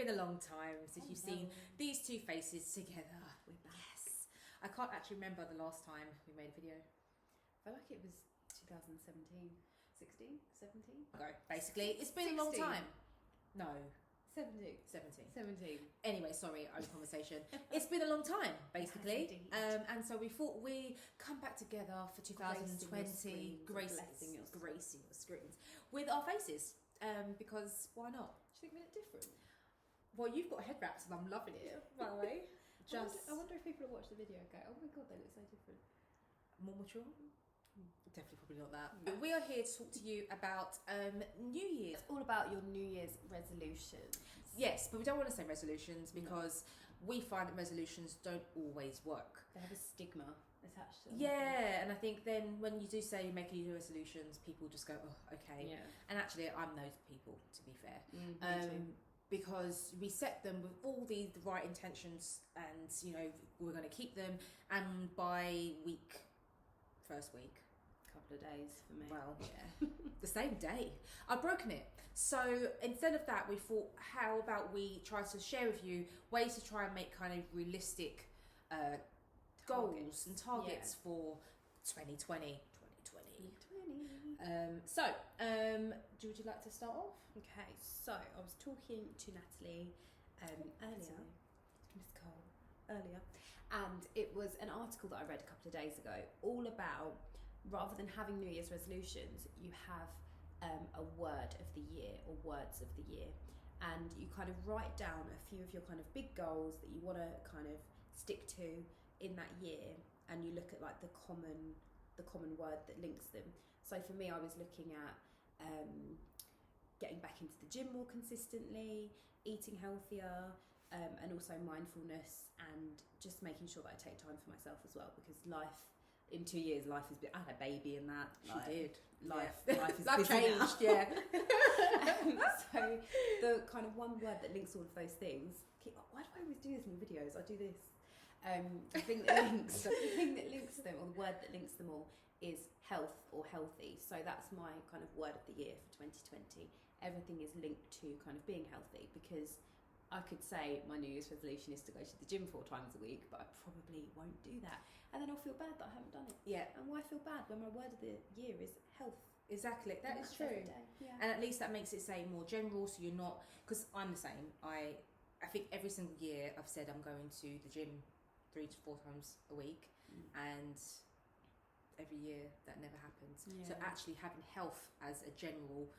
been a long time since you've seen these two faces together. We're back. Yes. I can't actually remember the last time we made a video. I feel like it was 2017, 16, 17? Ago, basically. It's been a long 16. time. No. 17. 17. Anyway, sorry, own conversation. It's been a long time, basically. And so we thought we come back together for 2020, gracing your screens with our faces. Because why not? Do you think we look different? Well, you've got head wraps and I'm loving it, by the way. I wonder if people will watch the video and go, oh my god, they look so different. More mature? Definitely probably not that. No. We are here to talk to you about New Year's. It's all about your New Year's resolutions. Yes, but we don't want to say resolutions because we find that resolutions don't always work. They have a stigma attached to them. Yeah, and I think then when you do say make New Year's resolutions, people just go, oh, okay. Yeah. And actually, I'm those people, to be fair. Me too. Because we set them with all the right intentions and, you know, we're going to keep them. And by first week, Couple of days for me. well, yeah, the same day I've broken it. So instead of that, we thought, how about we try to share with you ways to try and make kind of realistic goals and targets for 2020. Would you like to start off? Okay, so I was talking to Natalie earlier, Miss Cole, earlier, and it was an article that I read a couple of days ago all about, rather than having New Year's resolutions, you have a word of the year or words of the year, and you kind of write down a few of your kind of big goals that you want to kind of stick to in that year, and you look at like the common word that links them. So for me, I was looking at getting back into the gym more consistently, eating healthier, and also mindfulness, and just making sure that I take time for myself as well, because in 2 years, life has been. I had a baby and that. She did. Life is life busy changed. Yeah. So the kind of one word that links all of those things. Why do I always do this in videos? I do this. The thing that links them, or the word that links them all, is health or healthy. So that's my kind of word of the year for 2020. Everything is linked to kind of being healthy, because I could say my New Year's resolution is to go to the gym 4 times a week, but I probably won't do that. And then I'll feel bad that I haven't done it. Yeah. And why feel bad when my word of the year is health? Exactly, that is true. Yeah. And at least that makes it say more general, so you're not, because I'm the same. I think every single year I've said I'm going to the gym 3 to 4 times a week, and every year that never happens. Yeah. So actually having health as a general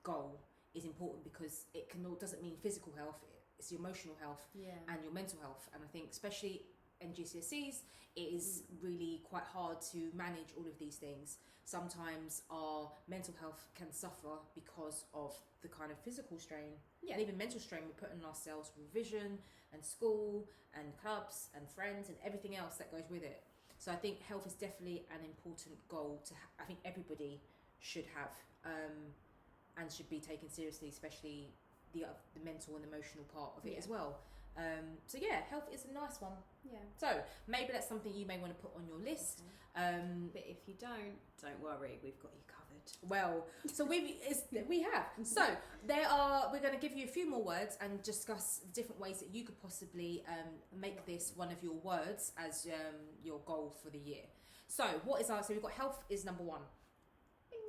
goal is important, because it doesn't mean physical health, it's your emotional health and your mental health. And I think especially in GCSEs, it is really quite hard to manage all of these things. Sometimes our mental health can suffer because of the kind of physical strain and even mental strain we're putting on ourselves with revision and school and clubs and friends and everything else that goes with it. So I think health is definitely an important goal to I think everybody should have, and should be taken seriously, especially the mental and emotional part of it as well. So yeah, health is a nice one. Yeah. So maybe that's something you may want to put on your list. But if you don't worry, we've got you covered. Well, so we have. So we're going to give you a few more words and discuss different ways that you could possibly make this one of your words as your goal for the year. So so we've got health is number 1.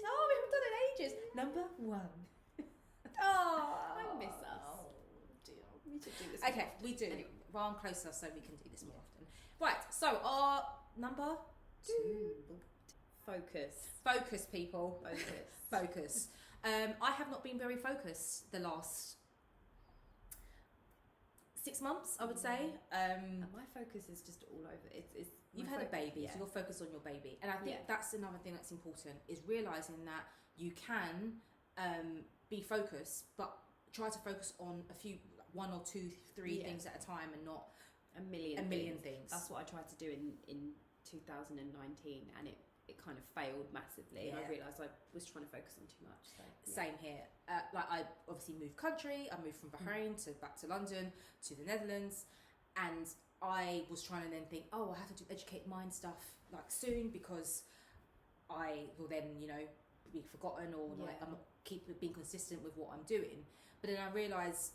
Oh, we haven't done it in ages. Number 1. Oh, I miss us. Oh, dear. We should do this. Okay, we do. Anyway. Well, I'm closer, so we can do this more often. Right, so our number 2. Focus, people. Focus. I have not been very focused the last 6 months, I would say. And my focus is just all over. You've had a baby, so you're focused on your baby. And I think that's another thing that's important, is realising that you can be focused, but try to focus on 1 or 2, 3 things at a time, and not a million things. That's That's what I tried to do in 2019, and it kind of failed massively. And I realised I was trying to focus on too much. So, Same here. I obviously moved country. I moved from Bahrain back to London to the Netherlands, and I was trying to then think, I have to do educate mind stuff like soon, because I will then be forgotten, or like I'm not being consistent with what I'm doing. But then I realised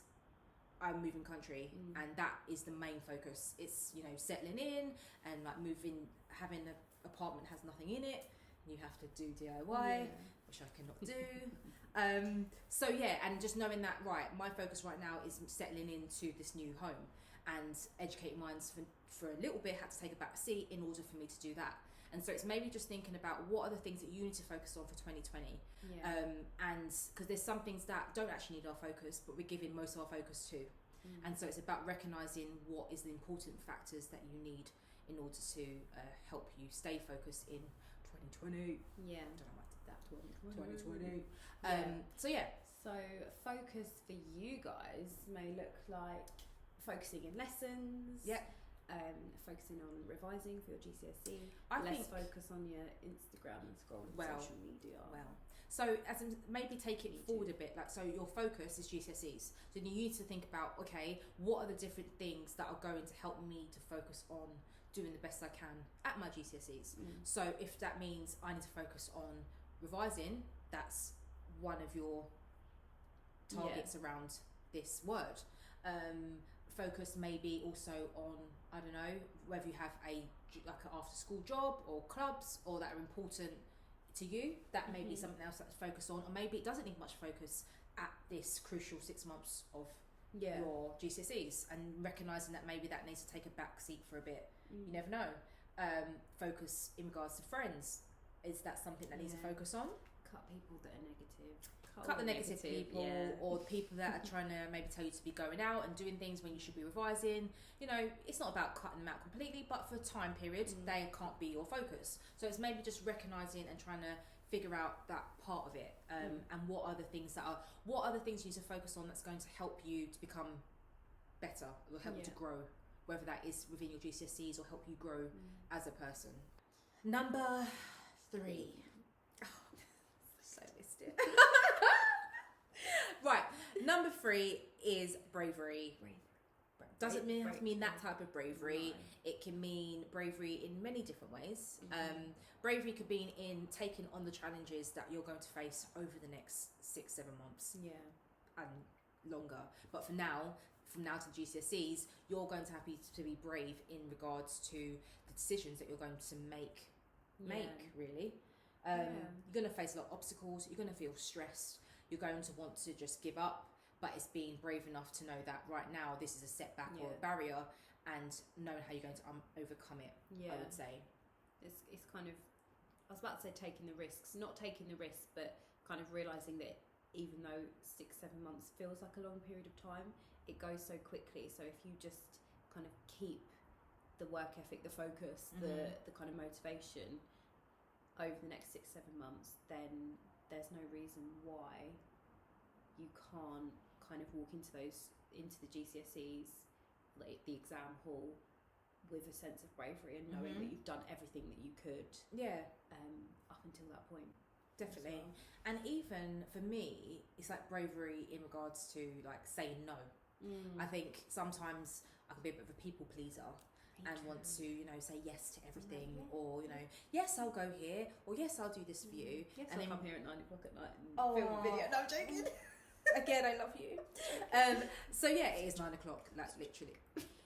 I'm moving country, and that is the main focus. It's, you know, settling in and like moving, having an apartment has nothing in it. You have to do DIY, which I cannot do. So yeah, and just knowing that, right, my focus right now is settling into this new home, and educating minds for a little bit had to take a back seat in order for me to do that. And so it's maybe just thinking about what are the things that you need to focus on for 2020. And because there's some things that don't actually need our focus, but we're giving most of our focus to. And so it's about recognising what is the important factors that you need in order to help you stay focused in 2020. Yeah. I don't know why I did that. 2020. So yeah. So focus for you guys may look like focusing in lessons. Yeah. Focusing on revising for your GCSE. I Less think focus on your Instagram and scrolling social media. So as in maybe take it forward a bit, like, so your focus is GCSEs. So you need to think about, okay, what are the different things that are going to help me to focus on doing the best I can at my GCSEs. So if that means I need to focus on revising, that's one of your targets around this word. Focus maybe also on, I don't know, whether you have an after school job or clubs or that are important to you. That may be something else that's focused on, or maybe it doesn't need much focus at this crucial 6 months of your GCSEs, and recognising that maybe that needs to take a back seat for a bit. You never know. Focus in regards to friends. Is that something that needs to focus on? Cut people that are negative. Cut the negative people, or the people that are trying to maybe tell you to be going out and doing things when you should be revising. You know, it's not about cutting them out completely, but for a time period, they can't be your focus. So it's maybe just recognising and trying to figure out that part of it, and what are the things you need to focus on that's going to help you to become better, or help you to grow, whether that is within your GCSEs or help you grow as a person. Number 3. So missed it. Right, number 3 is bravery. Doesn't have to mean that type of bravery. No. It can mean bravery in many different ways. Bravery could be in taking on the challenges that you're going to face over the next 6-7 months. And longer. But from now to GCSEs, you're going to have to be brave in regards to the decisions that you're going to make really. You're going to face a lot of obstacles. You're going to feel stressed. You're going to want to just give up, but it's being brave enough to know that right now this is a setback or a barrier, and knowing how you're going to overcome it. I would say it's kind of, I was about to say taking the risks, not taking the risks, but kind of realizing that even though 6-7 months feels like a long period of time, it goes so quickly. So if you just kind of keep the work ethic, the focus, the kind of motivation over the next 6-7 months, then there's no reason why you can't kind of walk into the GCSEs, like the exam hall, with a sense of bravery and knowing that you've done everything that you could up until that point. Definitely. And even for me, it's like bravery in regards to like saying no. I think sometimes I can be a bit of a people pleaser and want to, you know, say yes to everything, or, you know, yes, I'll go here, or yes, I'll do this for you. Yes, and I'll then come here at 9 o'clock at night and film a video. No, I'm joking. Again, I love you. So yeah, it is 9 o'clock. Like literally,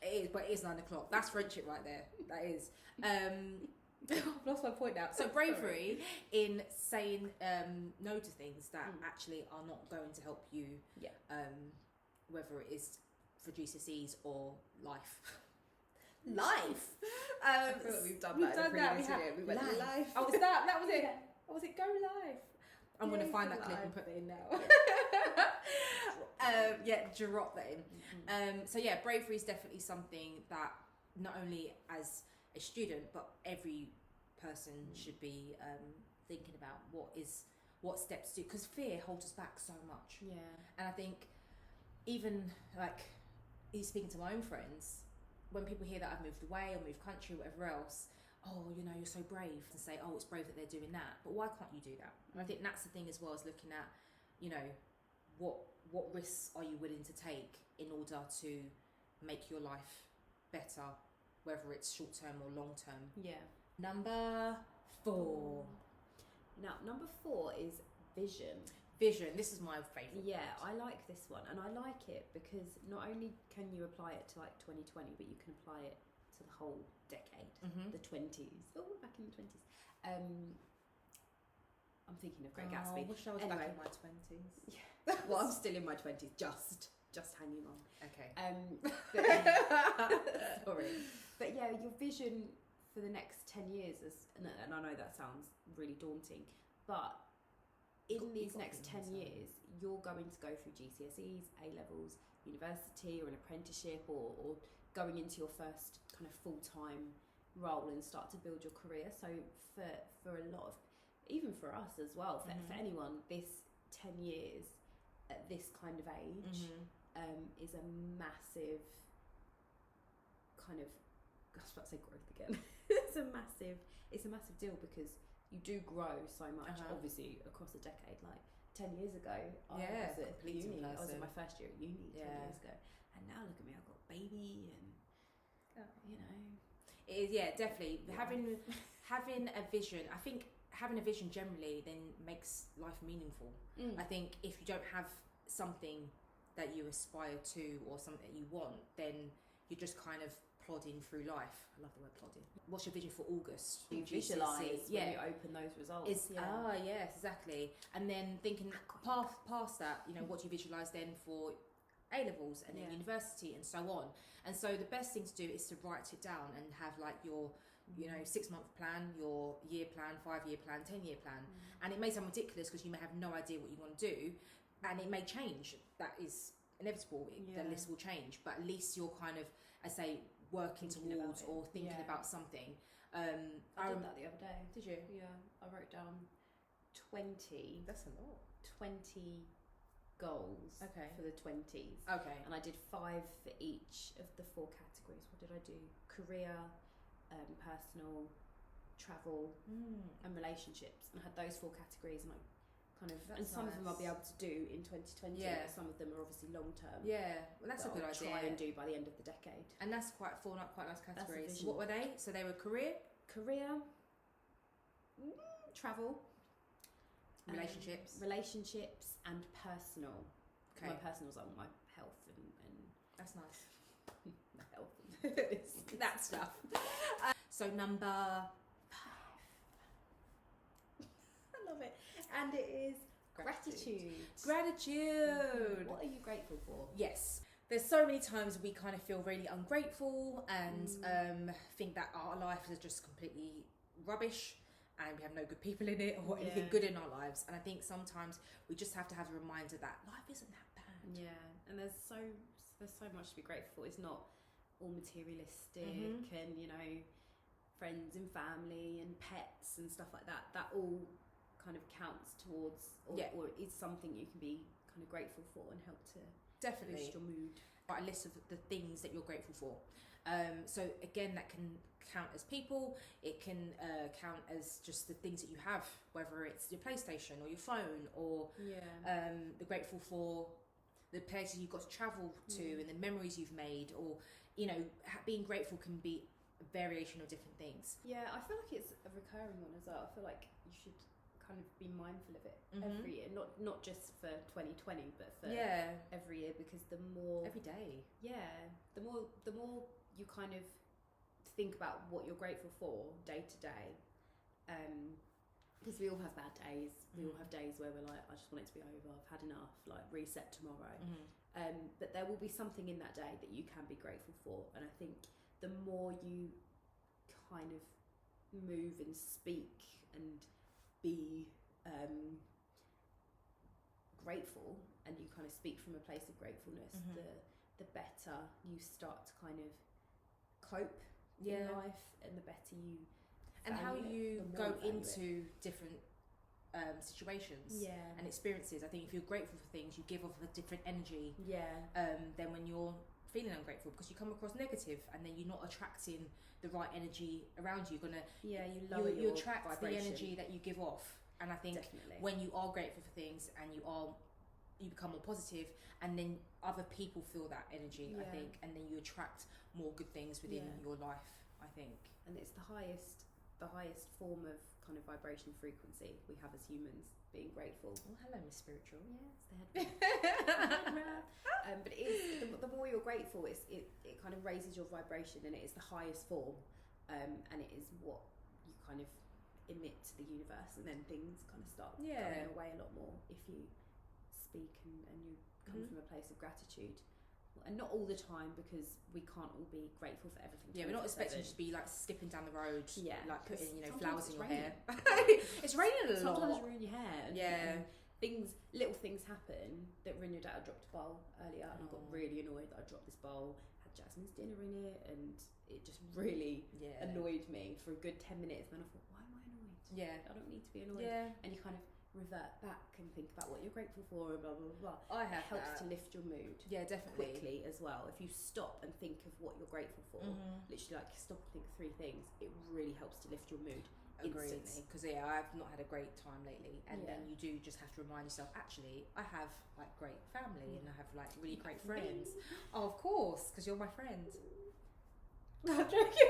it is. But it is 9 o'clock. That's friendship right there. That is. I've lost my point now. So bravery in saying no to things that actually are not going to help you. Whether it is for GCSEs or life. I feel like we've done that. We went live. Oh, was that? That was it. Or was it go live? I'm going to find that clip and put that in now. Drop that in. So yeah, bravery is definitely something that not only as a student, but every person should be thinking about what steps to, because fear holds us back so much. And I think even like speaking to my own friends, when people hear that I've moved away or moved country, whatever else, oh, you know, you're so brave, and say, oh, it's brave that they're doing that, but why can't you do that? And I think that's the thing as well, as looking at, you know, what risks are you willing to take in order to make your life better, whether it's short term or long term. Number 4. Now, number 4 is vision. Vision. This is my favourite. Yeah, I like this one, and I like it because not only can you apply it to like 2020, but you can apply it to the whole decade, the 20s. Oh, back in the 20s. I'm thinking of Great Gatsby. I wish I was back in my 20s. Yeah. Well, I'm still in my 20s, just hanging on. Okay. Sorry. But yeah, your vision for the next 10 years is, and I know that sounds really daunting, but in these next 10 years, you're going to go through GCSEs, A-levels, university or an apprenticeship or going into your first kind of full-time role and start to build your career. So for a lot of, even for us as well, for anyone, this 10 years at this kind of age is a massive kind of, I was about to say growth again. It's a massive deal because you do grow so much, obviously, across a decade. Like 10 years ago, I was at uni. I was in my first year at uni 10 years ago. And now look at me, I've got a baby and, you know. It is, definitely. Yeah. Having a vision, I think having a vision generally then makes life meaningful. I think if you don't have something that you aspire to or something that you want, then you're just kind of plodding through life. I love the word plodding. What's your vision for August? You visualise when you open those results. Yes, exactly. And then thinking past that, you know, what do you visualise then for A-levels and then university and so on. And so the best thing to do is to write it down and have like your, you know, 6-month plan, your year plan, 5-year plan, 10-year plan. And it may sound ridiculous because you may have no idea what you want to do and it may change. That is inevitable. The list will change, but at least you're kind of, I say, working towards or thinking about something. I did that the other day. Did you? Yeah, I wrote down 20. That's a lot. 20 goals for the 20s. Okay. And I did 5 for each of the 4 categories. What did I do? Career, personal, travel, and relationships. And I had those 4 categories, and I kind of, and some of them I'll be able to do in 2020. Yeah. Some of them are obviously long term. Yeah, well, that's a good idea. Try and do by the end of the decade. And that's quite nice categories. What were they? So they were career, travel, relationships, and personal. Okay. My personal's on my health and that's nice. my health. That stuff. So number 5. I love it. And it is gratitude. Gratitude. What are you grateful for? Yes. There's so many times we kind of feel really ungrateful and think that our life is just completely rubbish and we have no good people in it or anything good in our lives. And I think sometimes we just have to have a reminder that life isn't that bad. Yeah. And there's so much to be grateful for. It's not all materialistic and, you know, friends and family and pets and stuff like that. That all kind of counts towards or is something you can be kind of grateful for and help to boost your mood. Write a list of the things that you're grateful for. So again, that can count as people, it can count as just the things that you have, whether it's your PlayStation or your phone or the grateful for the places you've got to travel to and the memories you've made, or, you know, being grateful can be a variation of different things. Yeah, I feel like it's a recurring one as well. I feel like you should kind of be mindful of it every year, not just for 2020 but for every year, because the more every day the more you kind of think about what you're grateful for day to day, because we all have bad days, we all have days where we're like, I just want it to be over, I've had enough, like reset tomorrow. But there will be something in that day that you can be grateful for, and I think the more you kind of move and speak and be grateful, and you kind of speak from a place of gratefulness, the better you start to kind of cope in life, and the better you and how you go into different situations and experiences. I think if you're grateful for things, you give off a different energy than when you're feeling ungrateful, because you come across negative and then you're not attracting the right energy around you. You attract vibration. The energy that you give off. And I think when you are grateful for things and you become more positive, and then other people feel that energy, I think, and then you attract more good things within your life, I think. And it's the highest form of kind of vibration frequency we have as humans. being grateful. Oh, hello, Miss Spiritual. Yeah, it's the head. But it is the more you're grateful, it kind of raises your vibration, and it is the highest form, and it is what you kind of emit to the universe, and then things kind of start going away a lot more if you speak and you come from a place of gratitude. And not all the time, because we can't all be grateful for everything. Yeah, we're not expecting you to be like skipping down the road, like putting flowers in your hair. It's raining a lot. Sometimes you ruin your hair. Yeah. Little things happen that ruin your day. I dropped a bowl earlier, and I got really annoyed that I dropped this bowl. Had Jasmine's dinner in it, and it just really annoyed me for a good 10 minutes. And then I thought, why am I annoyed? Yeah, I don't need to be annoyed. Yeah, and you kind of revert back and think about what you're grateful for, and blah blah blah. It helps to lift your mood. Yeah, definitely. Quickly as well. If you stop and think of what you're grateful for, literally like stop and think of 3 things, it really helps to lift your mood. Agreed. Because I've not had a great time lately, and then you do just have to remind yourself, actually I have like great family, and I have like really great friends. Oh, of course, because you're my friend. I'm joking.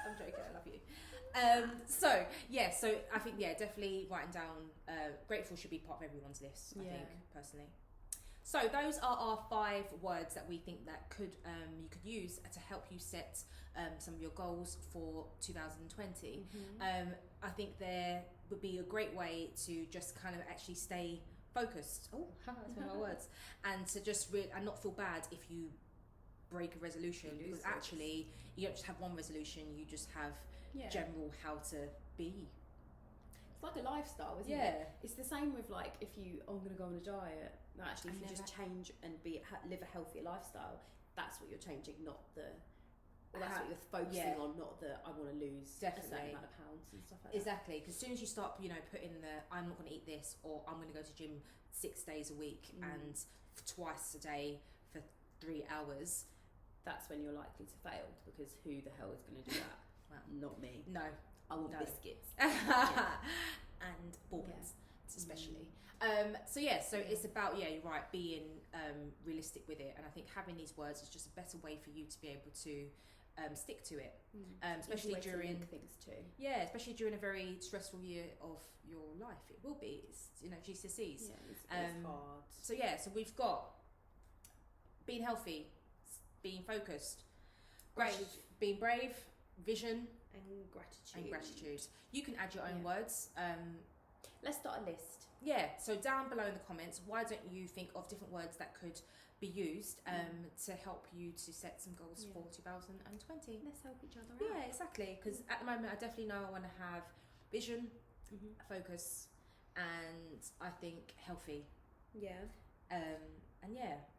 I love you. So I think definitely writing down grateful should be part of everyone's list. I think personally. So those are our 5 words that we think that could you could use to help you set some of your goals for 2020. I think there would be a great way to just kind of actually stay focused. Oh, that's one of my words. And to just and not feel bad if you break a resolution, because actually you don't just have one resolution, you just have general how to be. It's like a lifestyle, isn't it? It's the same with like if I'm going to go on a diet. No, actually, if you just change and live a healthier lifestyle, that's what you're changing, not that's what you're focusing on, not I want to lose a certain amount of pounds and stuff like that. Exactly, because as soon as you start, putting I'm not going to eat this, or I'm going to go to gym 6 days a week and twice a day for 3 hours, that's when you're likely to fail, because who the hell is going to do that? Well, not me. No. I want biscuits. And bourbons, especially. So it's about, you're right, being realistic with it. And I think having these words is just a better way for you to be able to stick to it. Especially during things too. Yeah, especially during a very stressful year of your life. It will be. It's, GCSEs. Yeah, it's hard. So we've got being healthy, being focused, being brave, vision, and gratitude. You can add your own words. Let's start a list. Yeah, so down below in the comments, why don't you think of different words that could be used to help you to set some goals for 2020? Let's help each other out. Yeah, exactly. Because at the moment, I definitely know I want to have vision, focus, and I think healthy. Yeah.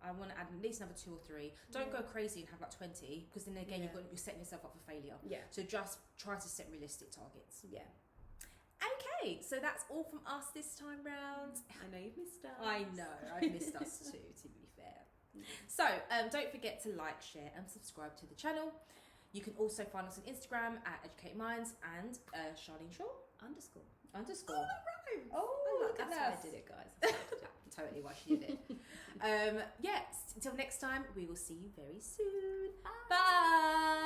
I want to add at least another 2 or 3. Don't go crazy and have like 20, because then again you're setting yourself up for failure. Yeah. So just try to set realistic targets. Yeah. Okay, so that's all from us this time round. I know you've missed us. I know, I've missed us too, to be fair. So don't forget to like, share and subscribe to the channel. You can also find us on Instagram at Educate Minds and Charlene Shaw __. Oh, that rhymes. Oh, that's why I did it, guys. Totally why she did it. Until next time, we will see you very soon. Bye.